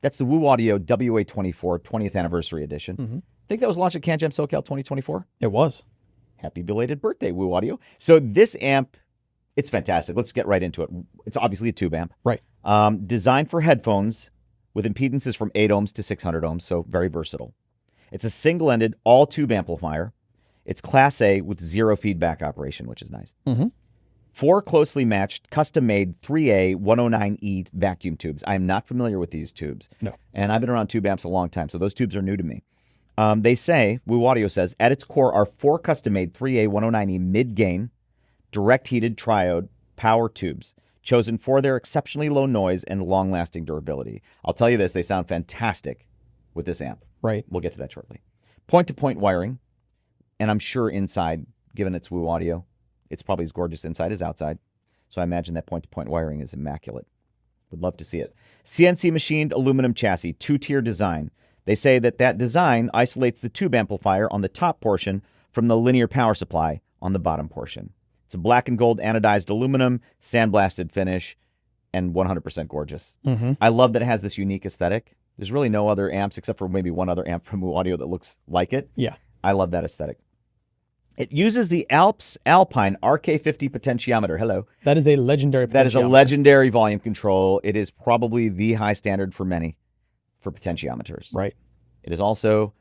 That's the Woo Audio WA24 20th Anniversary Edition. Mm-hmm. I think that was launched at CanJam SoCal 2024. It was. Happy belated birthday, Woo Audio. So this amp, it's fantastic. Let's get right into it. It's obviously a tube amp. Right. Designed for headphones with impedances from 8 ohms to 600 ohms, so very versatile. It's a single-ended, all-tube amplifier. It's Class A with 0 feedback operation, which is nice. Mm-hmm. 4 closely matched, custom-made 3A 109E vacuum tubes. I am not familiar with these tubes. No. And I've been around tube amps a long time, so those tubes are new to me. They say, Woo Audio says, at its core are 4 custom-made 3A 109E mid-gain, direct-heated triode power tubes, chosen for their exceptionally low noise and long-lasting durability. I'll tell you this, they sound fantastic with this amp. Right. We'll get to that shortly. Point-to-point wiring, and I'm sure inside, given it's Woo Audio, it's probably as gorgeous inside as outside. So I imagine that point-to-point wiring is immaculate. Would love to see it. CNC machined aluminum chassis, 2-tier design. They say that design isolates the tube amplifier on the top portion from the linear power supply on the bottom portion. It's a black and gold anodized aluminum, sandblasted finish, and 100% gorgeous. Mm-hmm. I love that it has this unique aesthetic. There's really no other amps except for maybe one other amp from Woo Audio that looks like it. Yeah. I love that aesthetic. It uses the Alpine RK50 potentiometer. Hello. That is a legendary. That is a legendary volume control. It is probably the high standard for many for potentiometers. Right. It is also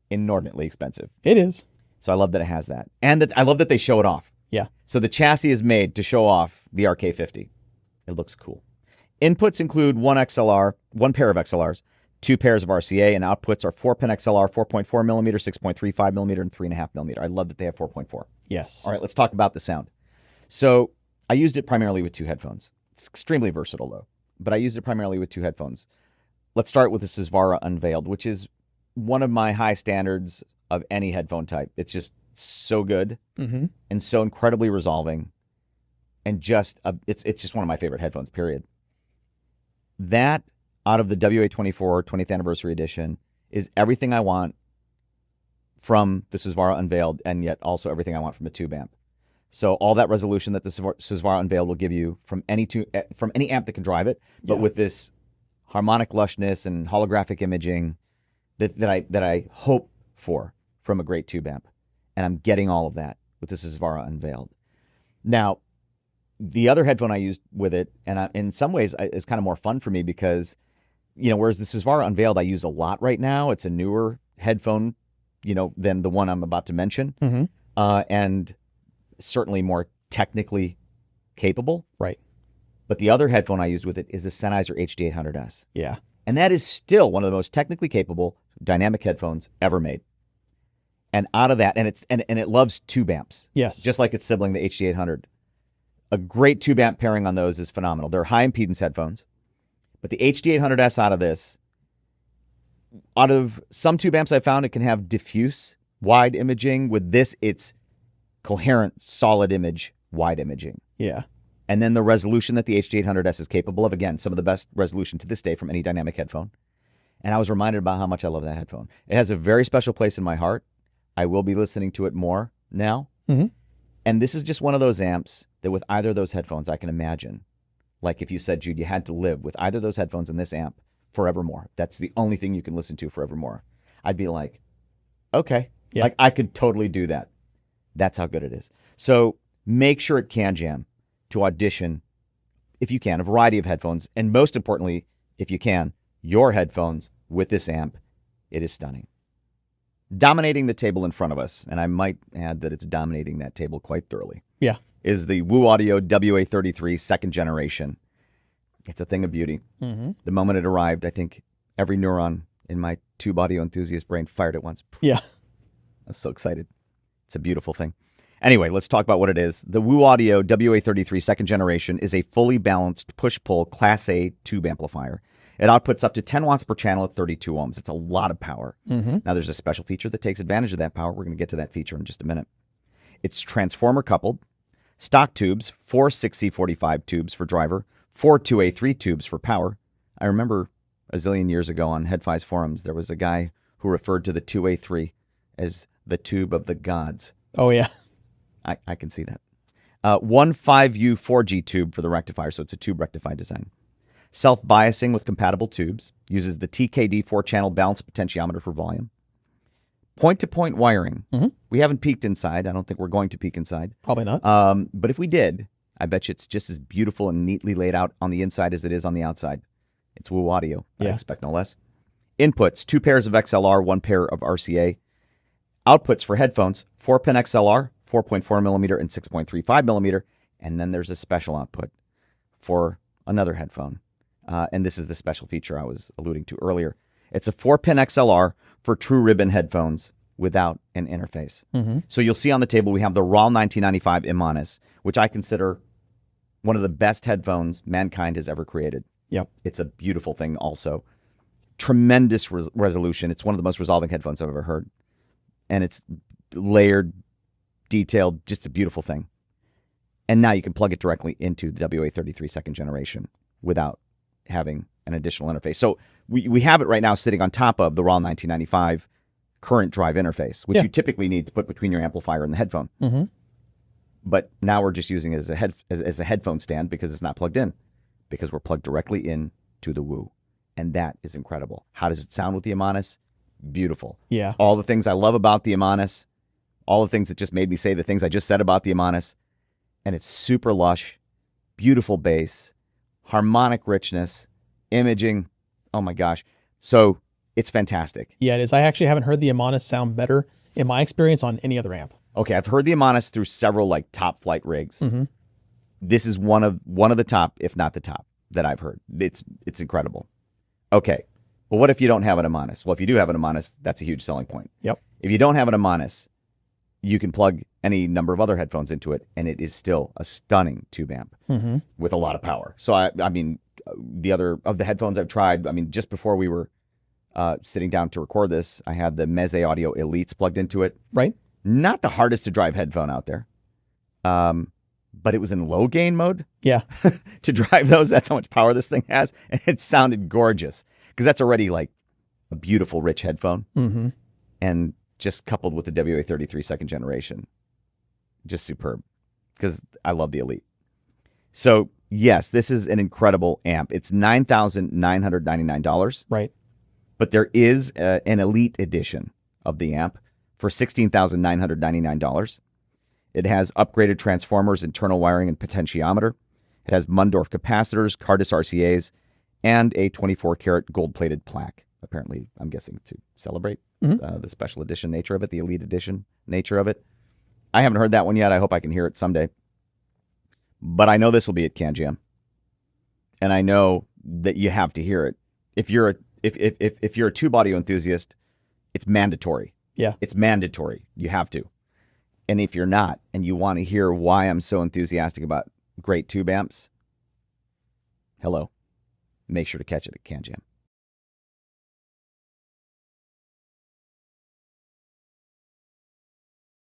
inordinately expensive. It is. So I love that it has that. And that I love that they show it off. Yeah. So the chassis is made to show off the RK50. It looks cool. Inputs include one pair of XLRs, 2 pairs of RCA, and outputs are 4-pin XLR, 4.4 millimeter, 6.35 millimeter, and 3.5 millimeter. I love that they have 4.4. Yes. All right, let's talk about the sound. So I used it primarily with 2 headphones. It's extremely versatile, though, but I used it primarily with 2 headphones. Let's start with the Susvara Unveiled, which is one of my high standards of any headphone type. It's just so good Mm-hmm. and so incredibly resolving, and just it's just one of my favorite headphones, period. That out of the WA24 20th Anniversary Edition is everything I want from the Susvara Unveiled, and yet also everything I want from a tube amp. So all that resolution that the Susvara Unveiled will give you from any amp that can drive it, but with this harmonic lushness and holographic imaging that I hope for from a great tube amp. And I'm getting all of that with the Susvara Unveiled. Now, the other headphone I used with it, and in some ways is kind of more fun for me because, whereas the Susvara Unveiled I use a lot right now, it's a newer headphone, than the one I'm about to mention, Mm-hmm. and certainly more technically capable. Right. But the other headphone I used with it is the Sennheiser HD800S. Yeah. And that is still one of the most technically capable dynamic headphones ever made. And out of that, and it loves tube amps. Yes. Just like its sibling, the HD800. A great tube amp pairing on those is phenomenal. They're high impedance headphones. But the HD800S out of some tube amps I found, it can have diffuse wide imaging. With this, it's coherent, solid image, wide imaging. Yeah. And then the resolution that the HD800S is capable of, again, some of the best resolution to this day from any dynamic headphone. And I was reminded about how much I love that headphone. It has a very special place in my heart. I will be listening to it more now. Mm-hmm. And this is just one of those amps that with either of those headphones, I can imagine. Like if you said, Jude, you had to live with either of those headphones and this amp forevermore. That's the only thing you can listen to forevermore. I'd be like, okay. Yeah. Like I could totally do that. That's how good it is. So make sure at CanJam to audition, if you can, a variety of headphones. And most importantly, if you can, your headphones with this amp. It is stunning. Dominating the table in front of us, and I might add that it's dominating that table quite thoroughly, Yeah. is the Woo Audio WA33 second generation. It's a thing of beauty. Mm-hmm. The moment it arrived, I think every neuron in my tube audio enthusiast brain fired at once. Yeah. I was so excited. It's a beautiful thing. Anyway, let's talk about what it is. The Woo Audio WA33 second generation is a fully balanced push-pull Class A tube amplifier. It outputs up to 10 watts per channel at 32 ohms. It's a lot of power. Mm-hmm. Now, there's a special feature that takes advantage of that power. We're going to get to that feature in just a minute. It's transformer coupled, stock tubes, 4 6C45 tubes for driver, 4 2A3 tubes for power. I remember a zillion years ago on HeadFi's forums, there was a guy who referred to the 2A3 as the tube of the gods. Oh, yeah. I can see that. One 5U 4G tube for the rectifier, so it's a tube rectified design. Self-biasing with compatible tubes. Uses the TKD 4-channel balanced potentiometer for volume. Point-to-point wiring. We haven't peeked inside. I don't think we're going to peek inside. Probably not. But if we did, I bet you it's just as beautiful and neatly laid out on the inside as it is on the outside. It's WU audio. I expect no less. Inputs, 2 pairs of XLR, 1 pair of RCA. Outputs for headphones, 4-pin XLR, 4.4 millimeter and 6.35 millimeter. And then there's a special output for another headphone. And this is the special feature I was alluding to earlier. It's a 4-pin XLR for true ribbon headphones without an interface. So you'll see on the table we have the RAW 1995 Imanis, which I consider one of the best headphones mankind has ever created. Yep. It's a beautiful thing also. Tremendous resolution. It's one of the most resolving headphones I've ever heard. And it's layered, detailed, just a beautiful thing. And now you can plug it directly into the WA33 second generation without having an additional interface. So we have it right now sitting on top of the RAW 1995 current drive interface, which you typically need to put between your amplifier and the headphone. But now we're just using it as a headphone stand because it's not plugged in, because we're plugged directly in to the WU. And that is incredible. How does it sound with the Imanis? Beautiful. Yeah. All the things I love about the Imanis, all the things that just made me say the things I just said about the Imanis. And it's super lush, beautiful bass, harmonic richness, imaging. Oh my gosh. So it's fantastic. Yeah, it is. I actually haven't heard the Imanis sound better in my experience on any other amp. Okay, I've heard the Imanis through several like top flight rigs. This is one of the top, if not the top, that I've heard. It's incredible. Okay, well, what if you don't have an Imanis? Well, if you do have an Imanis, that's a huge selling point. Yep. If you don't have an Imanis, you can plug any number of other headphones into it, and it is still a stunning tube amp with a lot of power. So, I mean, the other of the headphones I've tried, I mean, just before we were sitting down to record this, I had the Meze Audio Elites plugged into it. Right. Not the hardest to drive headphone out there, but it was in low gain mode. Yeah. To drive those, that's how much power this thing has, and it sounded gorgeous because that's already like a beautiful, rich headphone. And just coupled with the WA33 second generation, just superb because I love the Elite. So yes, this is an incredible amp. It's $9,999. Right. But there is an Elite edition of the amp for $16,999. It has upgraded transformers, internal wiring, and potentiometer. It has Mundorf capacitors, Cardis RCAs, and a 24-karat gold-plated plaque. Apparently, I'm guessing to celebrate the special edition nature of it, the Elite edition nature of it. I haven't heard that one yet. I hope I can hear it someday. But I know this will be at CanJam, and I know that you have to hear it. If you're a tube audio enthusiast, it's mandatory. Yeah, it's mandatory. You have to. And if you're not, and you want to hear why I'm so enthusiastic about great tube amps, hello, make sure to catch it at CanJam.